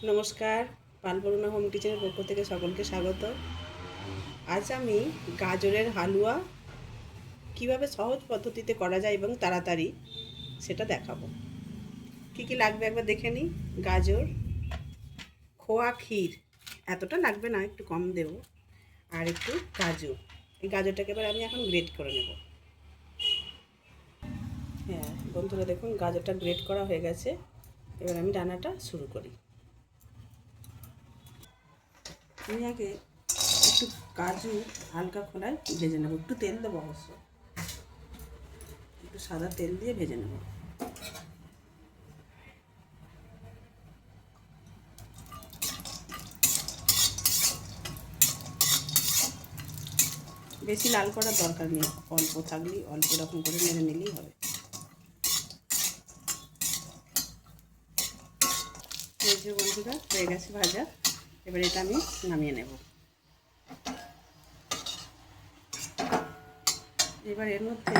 নমস্কার, পালবরুণা হোম কিচেনের পক্ষ থেকে সকলকে স্বাগত। আজ আমি গাজরের হালুয়া কিভাবে সহজ পদ্ধতিতে করা যায় এবং তাড়াতাড়ি সেটা দেখাবো। কি কি লাগবে একবার দেখে নিই। গাজর, খোয়া ক্ষীর, এতটা লাগবে না, একটু কম দেব, আর একটু কাজু। এই গাজরটাকে এবার আমি এখন গ্রেট করে নেব। হ্যাঁ বন্ধুরা, দেখুন গাজরটা গ্রেট করা হয়ে গেছে। এবার আমি রান্নাটা শুরু করি। আমি আগে একটু কাজু হালকা খোলায় ভেজে নেব, একটু তেল দেবো, অবশ্য একটু সাদা তেল দিয়ে ভেজে নেব। বেশি লাল করার দরকার নেই, অল্প থাকলেই অল্প রকম করে নেড়ে নিলেই হবে। এই যে বন্ধুরা, হয়ে গেছে ভাজা। এবার এটা আমি নামিয়ে নেব। এবার এর মধ্যে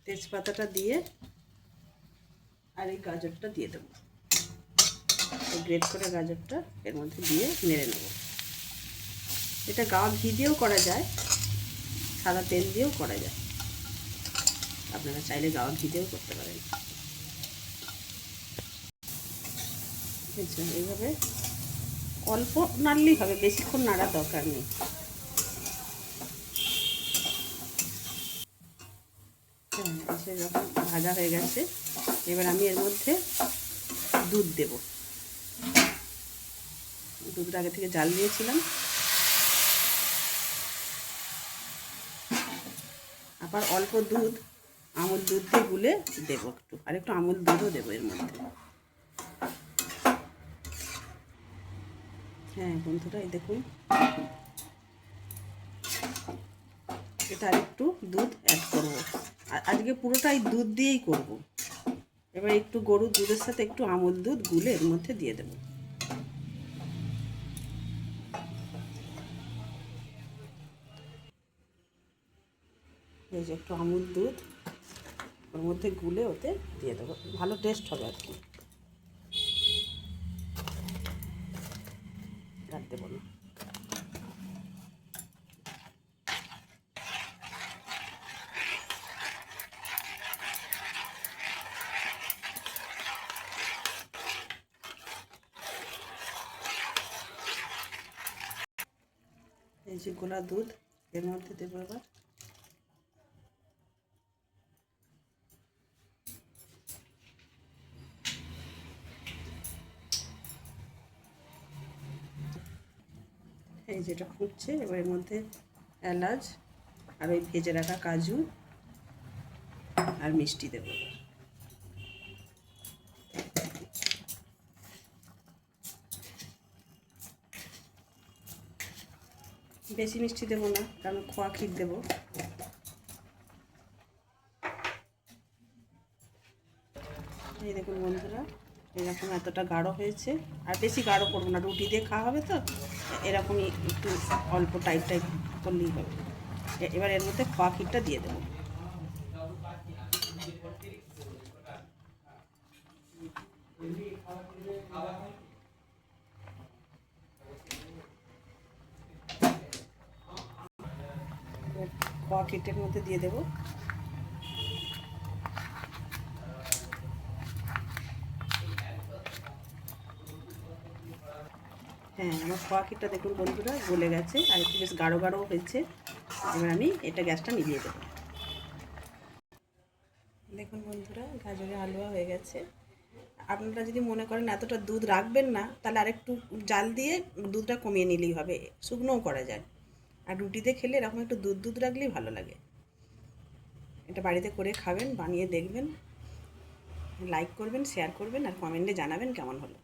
তেজপাতাটা দিয়ে আর এই গাজরটা দিয়ে দেবো। এই গ্রেট করা গাজরটা এর মধ্যে দিয়ে নেড়ে নেব। এটা গাওয়া ঘি দিয়েও করা যায়, সাদা তেল দিয়েও করা যায়, আপনারা চাইলে গাওয়া ঘি দিয়েও করতে পারেন। এইভাবে অল্প নাড়লেই হবে, বেশিক্ষণ নাড়ার দরকার নেই। হ্যাঁ, এসে যখন ভাজা হয়ে গেছে, এবার আমি এর মধ্যে দুধ দেব। দুধটা আগে থেকে জাল দিয়েছিলাম। আবার অল্প দুধ আমুল দুধ দিয়ে গুলে দেবো একটু, আর একটু আমুল দুধও দেবো এর মধ্যে। হ্যাঁ বন্ধুরা, এই দেখুন, এটা আর একটু দুধ অ্যাড করবো। আর আজকে পুরোটাই দুধ দিয়েই করব। এবার একটু গরুর দুধের সাথে একটু আমুল দুধ গুলে এর মধ্যে দিয়ে দেবো। এই যে একটু আমুল দুধ ওর মধ্যে গুলে ওতে দিয়ে দেবো, ভালো টেস্ট হবে আর কি। আর দেবো না। এই যে গোলা দুধ এর মধ্যে দেবো এবার। এই যেটা ফুটছে, এবার এর মধ্যে এলাচ আর ওই ভেজে রাখা কাজু আর মিষ্টি দেবো। বেশি মিষ্টি দেবো না, কারণ খোয়া ক্ষীর দেবো। এই দেখুন বন্ধুরা, এরকম এতটা গাঢ় হয়েছে। আর বেশি গাঢ় করবো না, রুটি দিয়ে খাওয়া হবে তো, এরকমই একটু অল্প টাইট টাইট করলেই হবে। এবার এর মধ্যে খোয়া ক্ষীরটা দিয়ে দেবো। খোয়া ক্ষীরটার মধ্যে দিয়ে দেবো। হ্যাঁ, আমার খোয়া ক্ষীরটা দেখুন বন্ধুরা গলে গেছে, আর একটু বেশ গাঢ় গাঢ় হয়েছে। এবার আমি এটা গ্যাসটা নিভিয়ে দেবো। দেখুন বন্ধুরা, গাজরের হালুয়া হয়ে গেছে। আপনারা যদি মনে করেন এতটা দুধ রাখবেন না, তাহলে আরেকটু জাল দিয়ে দুধটা কমিয়ে নিলেই হবে, শুকনোও করা যায়। আর রুটিতে খেলে এরকম একটু দুধ দুধ রাখলেই ভালো লাগে। এটা বাড়িতে করে খাবেন, বানিয়ে দেখবেন, লাইক করবেন, শেয়ার করবেন, আর কমেন্টে জানাবেন কেমন হলো।